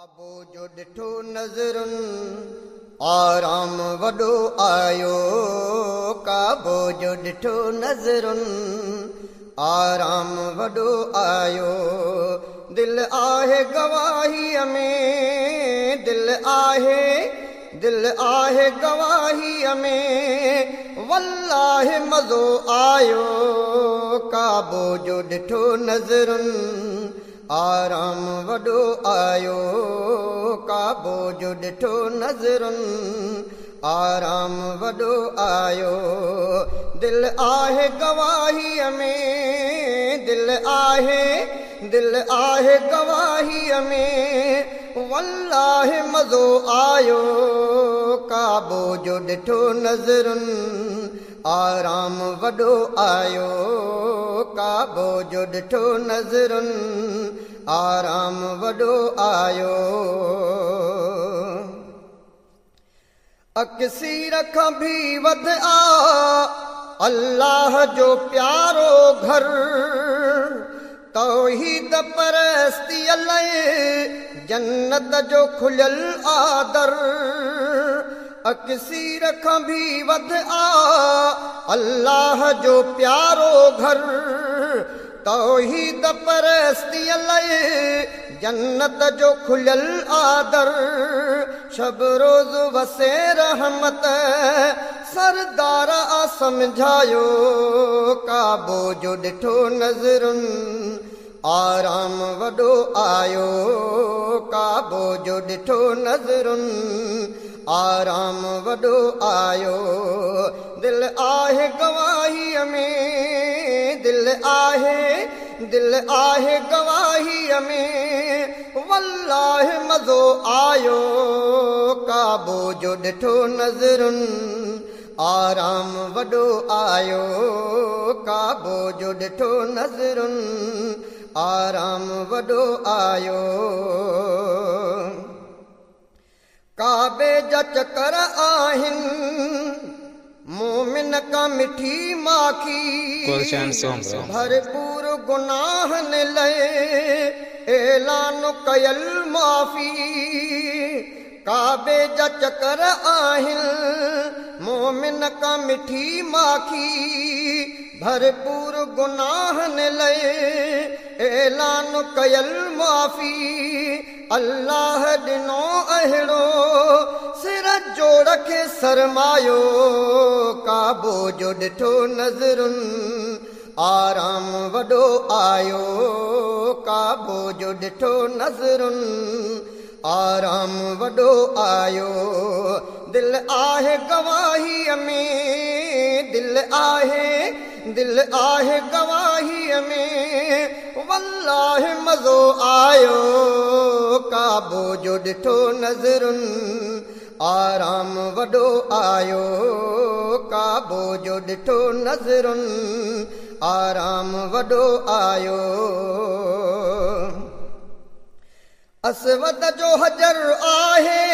काबो जो ॾिठो नज़रुनि आराम वॾो आयो। काबो जो ॾिठो नज़रुनि आराम वॾो आयो। दिल आहे गवाहीअ में, दिल आहे गवाहीअ में, वल्लाहि मज़ो आयो। काबो जो ॾिठो नज़रुनि आराम वॾो आयो। काबो जो ॾिठो नज़रुनि आराम वॾो आयो। दिल आहे गवाहीअ में, दिल आहे गवाहीअ में, वल्लाहि मज़ो आयो। काबो जो ॾिठो नज़रुनि आराम वॾो आयो। काबो जो ॾिठो नज़रुनि आराम वॾो आयो। अक्सीर खां बि वध अल्लाह जो प्यारो घर, तौहीद परस्तीअ लाइ जन्नत जो खुलियल आदर। अक्सीर खां बि वध अल्लाह जो प्यारो घर, तौहीद परस्तीअ लाइ जन्नत जो खुलियल आदर। शब रोज़ वसे रहमत सरदार आ समझायो। काबो जो ॾिठो नज़रुनि आराम वॾो आयो। काबो जो ॾिठो नज़रुनि आराम वॾो आयो। दिल आहे गवाहीअ में, दिल आहे गवाहीअ में, वल्लाहि मज़ो आयो। काबो जो ॾिठो नज़रुनि आराम वॾो आयो। काबो जो ॾिठो नज़रुनि आराम वॾो आयो। काबे जा चकर आहिनि मोमिन का मिठी माखी, भरपूर गुनाहनि लाइ ऐलान कयल माफ़ी। काबे जा चकर आहिनि मोमिन का मिठी माखी, भरपूर गुनाहनि लाइ ऐलान कयल माफ़ी। अल्लाह ॾिनो अहिड़ो सिर जोड़ खे सरमायो। काबो जो ॾिठो नज़रुनि आराम वॾो आयो। काबो जो ॾिठो नज़रुनि आराम वॾो आयो। दिल आहे गवाहीअ में, दिल आहे गवाहीअ में, वल्लाहि मज़ो आयो। काबो जो ॾिठो नज़रुनि आराम वॾो आयो। काबो जो ॾिठो नज़रुनि आराम वॾो आयो। असवद जो हजर आहे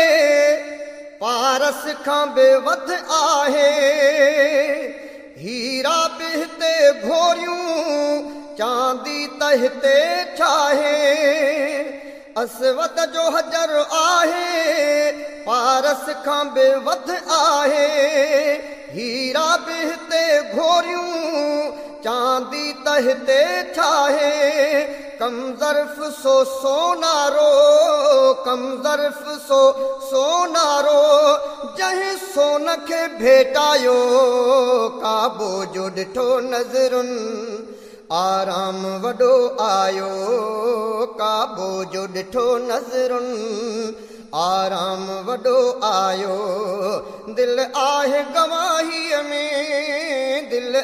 पारस खां बि वध आहे। हीरा बि हिते घोरियूं चांदी त हिते छाहे। असवद जो हजर आहे पारस खां बि वध आहे। हीरा बि हिते घोरियूं चांदी त हिते छाहे। कम ज़र्फ़ सो सोनारो, कम ज़र्फ़ सो सोनारो, जंहिं सोन खे भेटायो। काबो जो ॾिठो नज़रुनि आराम वॾो आयो। काबो जो ॾिठो नज़रुनि आराम वॾो आयो। दिल आहे गवाहीअ में, दिल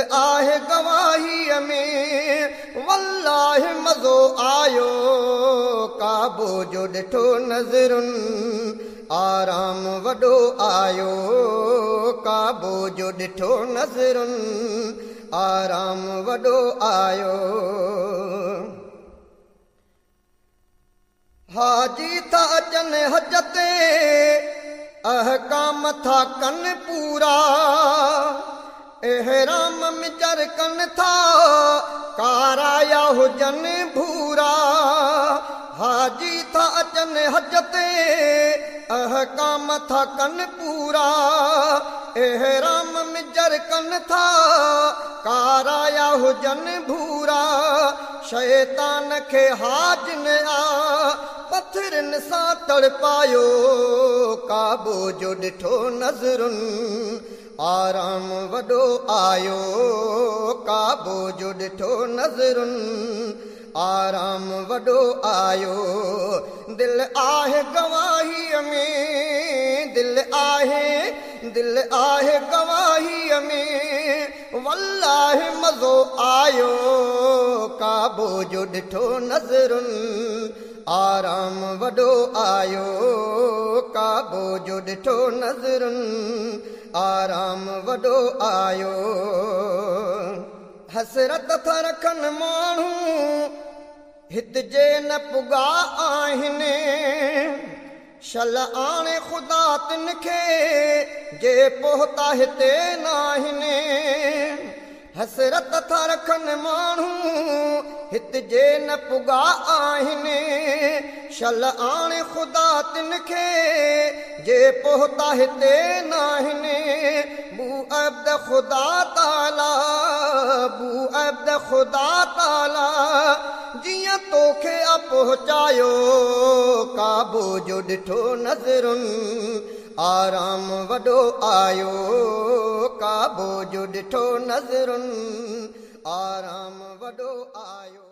आहे गवाहीअ में, वल्लाहि मज़ो आयो। काबो जो ॾिठो नज़रुनि आराम वॾो आयो। काबो जो ॾिठो नज़रुनि आराम वॾो आयो। हाजी था अचनि हज ते अहकाम था कनि पूरा। एहराम मिजर कनि था काराया हुजनि भूरा। हाजी था अचन हज ते अहकाम था कन पूरा एहराम मिजर कन था काराया हुजन भूरा शैतान खे हाज न आ पत्थरनि सां तड़पायो काबो जो ॾिठो नज़रुनि आराम वॾो आयो काबो जो ॾिठो नज़रुनि आराम वॾो आयो दिल आहे गवाहीअ में दिल आहे गवाहीअ में वल्लाह मज़ो आयो काबो जो ॾिठो नज़रुनि आराम वॾो आयो काबो जो ॾिठो नज़रुनि आराम वॾो आयो हसरत था रखनि माण्हू हित जे न पुॻा आहिनि शल आणे ख़ुदा तिन खे जे पहुता हिते न आहिनि हसरत था रखनि माण्हू हित जे न पुॻा आहिनि शल आणे ख़ुदा तिन खे जे पहुता हिते न आहिनि बू अब्द ख़ुदा ताला बू अब्द ख़ुदा ताला जीअं तोखे पहुचायो काबो जो ॾिठो नज़रुनि आराम वॾो आयो काबो जो ॾिठो नज़रुनि आराम वॾो आयो